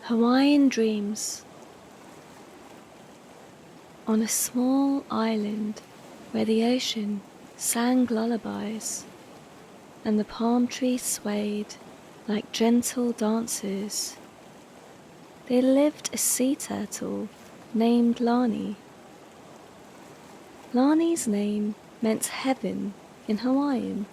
Hawaiian Dreams. On a small island where the ocean sang lullabies and the palm trees swayed like gentle dancers, there lived a sea turtle named Lani. Lani's name meant heaven in Hawaiian,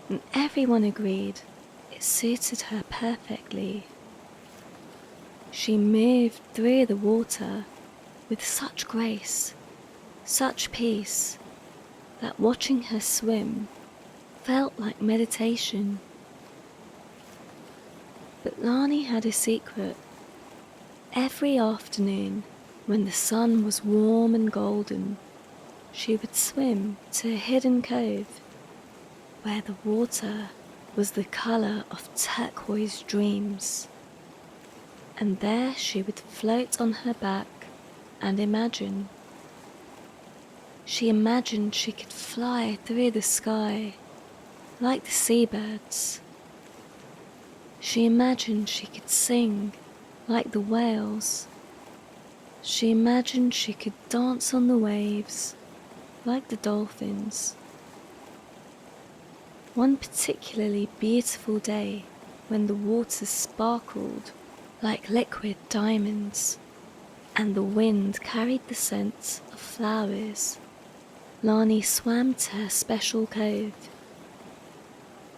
and everyone agreed it suited her perfectly. She moved through the water with such grace, such peace, that watching her swim felt like meditation. But Lani had a secret. Every afternoon, when the sun was warm and golden, she would swim to a hidden cove where the water was the color of turquoise dreams. And there she would float on her back and imagine. She imagined she could fly through the sky like the seabirds. She imagined she could sing like the whales. She imagined she could dance on the waves like the dolphins. One particularly beautiful day, when the water sparkled like liquid diamonds, and the wind carried the scent of flowers, Lani swam to her special cove.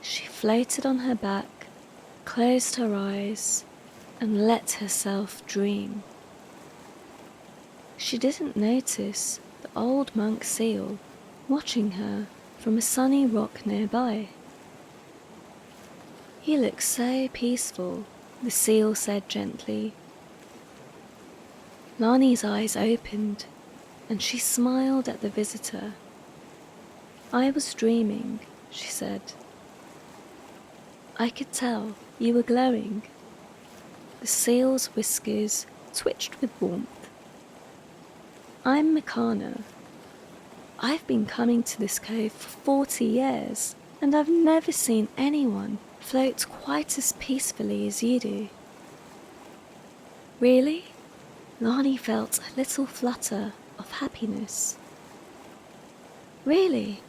She floated on her back, closed her eyes, and let herself dream. She didn't notice the old monk seal watching her from a sunny rock nearby. "You look so peaceful," the seal said gently. Lani's eyes opened, and she smiled at the visitor. "I was dreaming," she said. "I could tell you were glowing." The seal's whiskers twitched with warmth. "I'm Makana. I've been coming to this cove for 40 years, and I've never seen anyone float quite as peacefully as you do." "Really?" Lani felt a little flutter of happiness. "Really?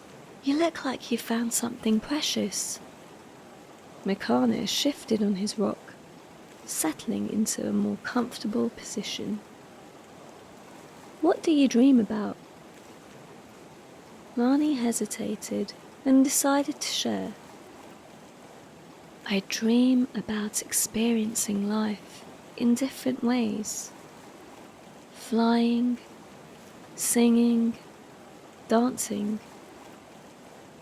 You look like you found something precious." Makana shifted on his rock, settling into a more comfortable position. "What do you dream about?" Lani hesitated and decided to share. "I dream about experiencing life in different ways. Flying, singing, dancing.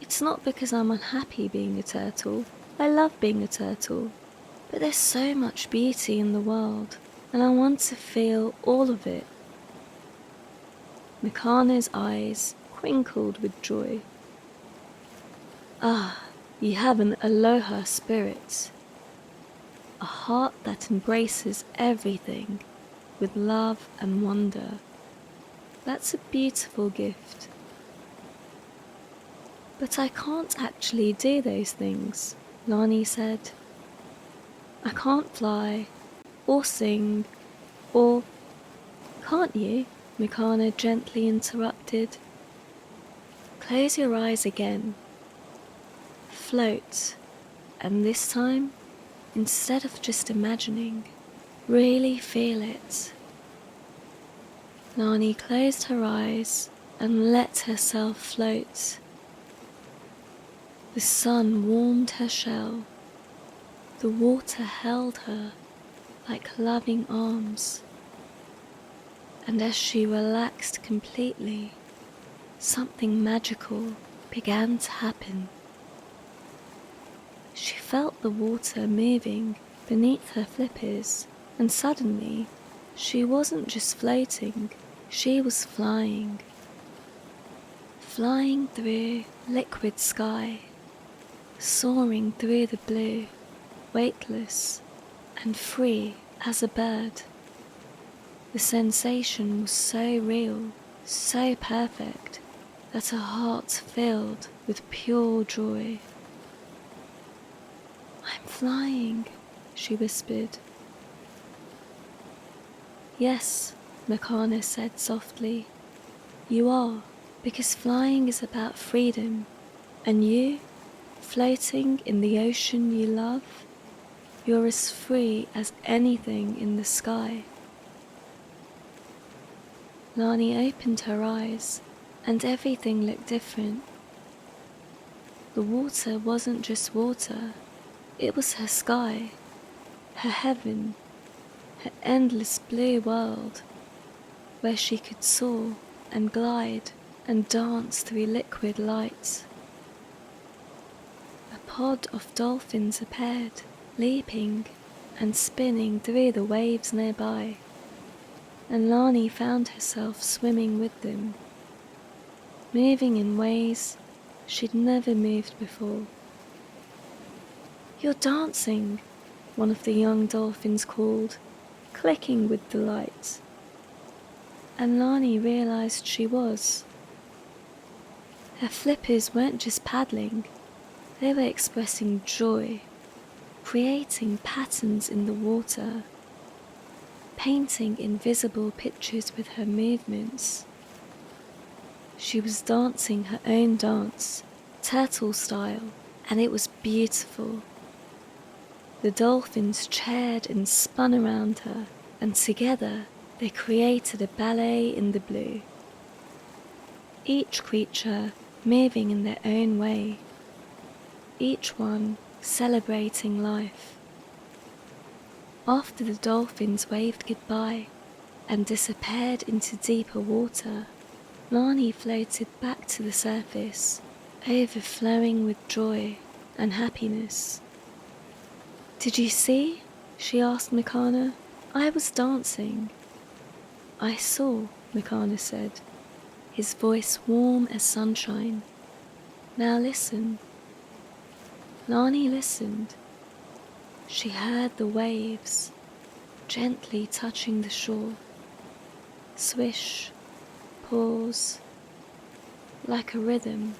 It's not because I'm unhappy being a turtle. I love being a turtle. But there's so much beauty in the world, and I want to feel all of it." Makana's eyes twinkled with joy. "Ah, you have an aloha spirit. A heart that embraces everything with love and wonder. That's a beautiful gift." "But I can't actually do those things," Lani said. "I can't fly, or sing, or—" "Can't you?" Makana gently interrupted. "Close your eyes again. Float, and this time, instead of just imagining, really feel it." Lani closed her eyes and let herself float. The sun warmed her shell. The water held her like loving arms. And as she relaxed completely, something magical began to happen. She felt the water moving beneath her flippers, and suddenly, she wasn't just floating, she was flying. Flying through liquid sky, soaring through the blue, weightless and free as a bird. The sensation was so real, so perfect, that her heart filled with pure joy. "I'm flying," she whispered. Yes, Makana said softly. You are, because flying is about freedom, and you, floating in the ocean you love, you're as free as anything in the sky. Lani opened her eyes, and everything looked different. The water wasn't just water, it was her sky, her heaven, her endless blue world, where she could soar and glide and dance through liquid light. A pod of dolphins appeared, leaping and spinning through the waves nearby, and Lani found herself swimming with them, moving in ways she'd never moved before. You're dancing, one of the young dolphins called, clicking with delight. And Lani realized she was. Her flippers weren't just paddling, they were expressing joy, creating patterns in the water, painting invisible pictures with her movements. She was dancing her own dance, turtle style, and it was beautiful. The dolphins cheered and spun around her, and together they created a ballet in the blue. Each creature moving in their own way, each one celebrating life. After the dolphins waved goodbye and disappeared into deeper water, Lani floated back to the surface, overflowing with joy and happiness. Did you see? She asked Makana. I was dancing. I saw, Makana said, his voice warm as sunshine. Now listen. Lani listened. She heard the waves gently touching the shore. Swish, pause, like a rhythm,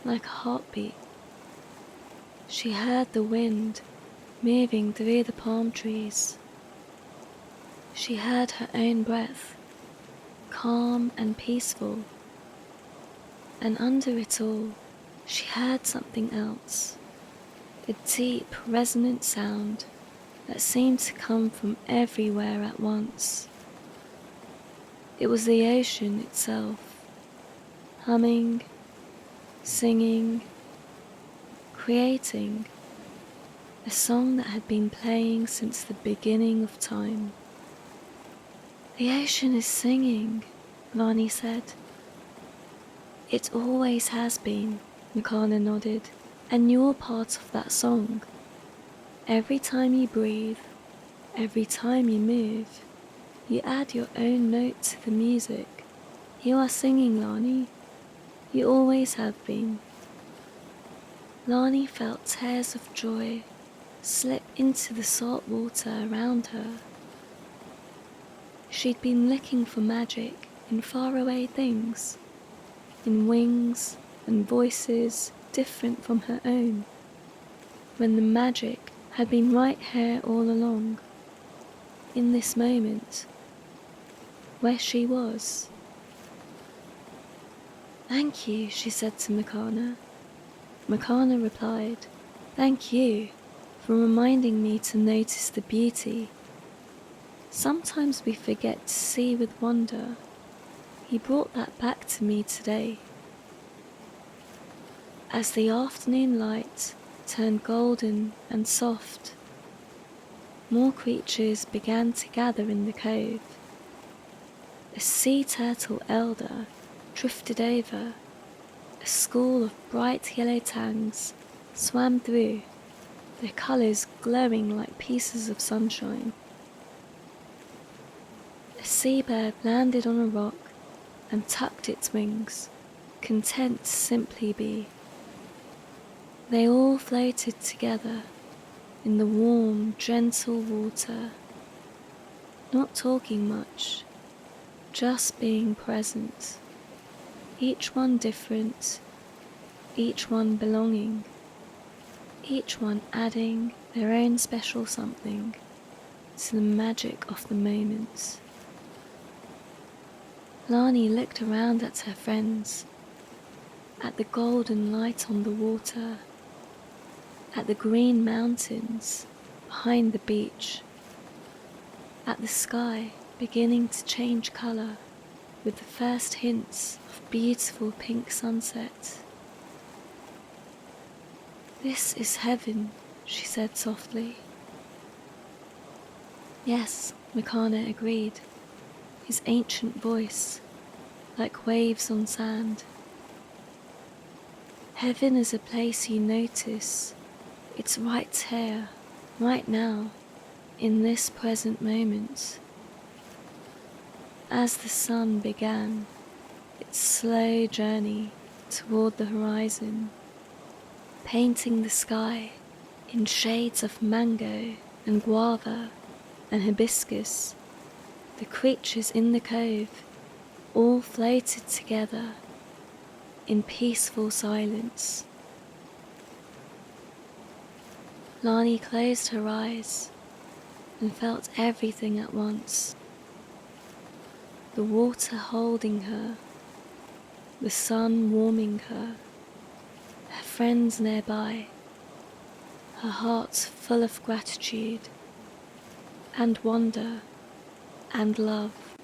like a heartbeat. She heard the wind moving through the palm trees. She heard her own breath, calm and peaceful. And under it all, she heard something else, a deep, resonant sound that seemed to come from everywhere at once. It was the ocean itself, humming, singing, creating a song that had been playing since the beginning of time. The ocean is singing, Lani said. It always has been, Makana nodded, and you're part of that song. Every time you breathe, every time you move, you add your own note to the music. You are singing, Lani. You always have been. Lani felt tears of joy slip into the salt water around her. She'd been looking for magic in faraway things, in wings and voices different from her own, when the magic had been right here all along, in this moment, where she was. Thank you, she said to Makana. Makana replied, thank you for reminding me to notice the beauty. Sometimes we forget to see with wonder. He brought that back to me today. As the afternoon light turned golden and soft, more creatures began to gather in the cove. A sea turtle elder drifted over. A school of bright yellow tangs swam through, their colours glowing like pieces of sunshine. A seabird landed on a rock and tucked its wings, content to simply be. They all floated together in the warm, gentle water, not talking much, just being present, each one different, each one belonging, each one adding their own special something to the magic of the moment. Lani looked around at her friends, at the golden light on the water, at the green mountains behind the beach, at the sky beginning to change colour with the first hints of beautiful pink sunset. "This is heaven," she said softly. "Yes," Makana agreed, his ancient voice like waves on sand. "Heaven is a place you notice. It's right here, right now, in this present moment." As the sun began its slow journey toward the horizon, painting the sky in shades of mango and guava and hibiscus, the creatures in the cove all floated together in peaceful silence. Lani closed her eyes and felt everything at once. The water holding her, the sun warming her, her friends nearby, her heart full of gratitude and wonder and love.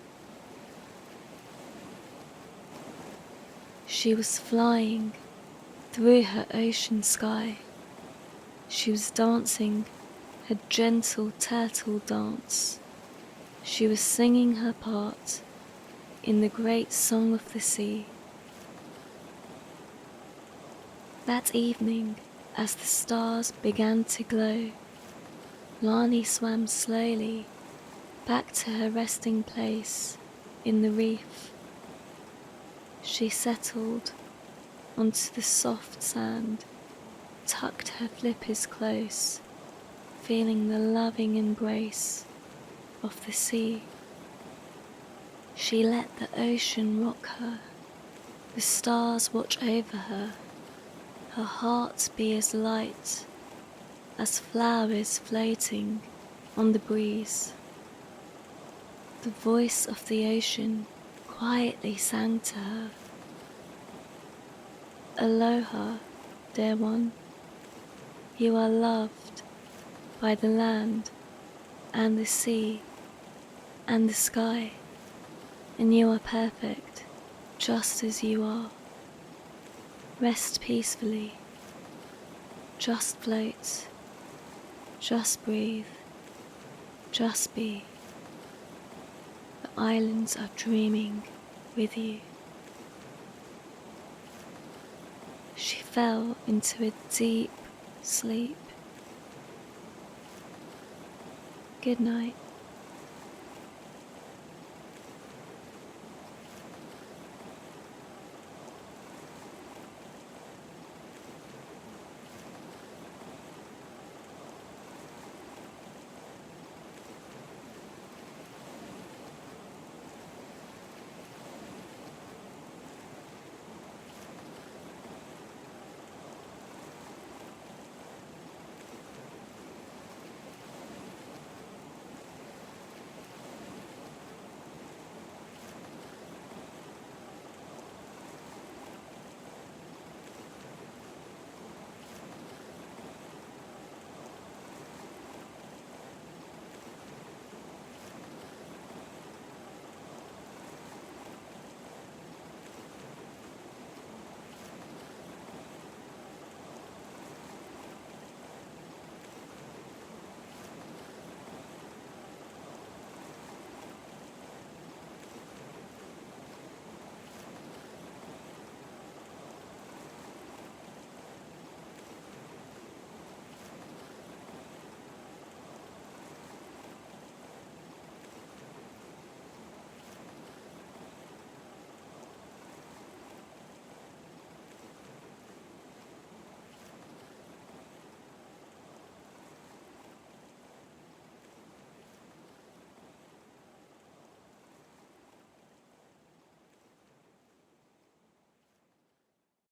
She was flying through her ocean sky. She was dancing her gentle turtle dance. She was singing her part in the great song of the sea. That evening, as the stars began to glow, Lani swam slowly back to her resting place in the reef. She settled onto the soft sand, tucked her flippers close, feeling the loving embrace of the sea. She let the ocean rock her, the stars watch over her, her heart be as light as flowers floating on the breeze. The voice of the ocean quietly sang to her, "Aloha, dear one. You are loved by the land and the sea and the sky, and you are perfect just as you are. Rest peacefully. Just float. Just breathe. Just be. The islands are dreaming with you." She fell into a deep sleep. Good night.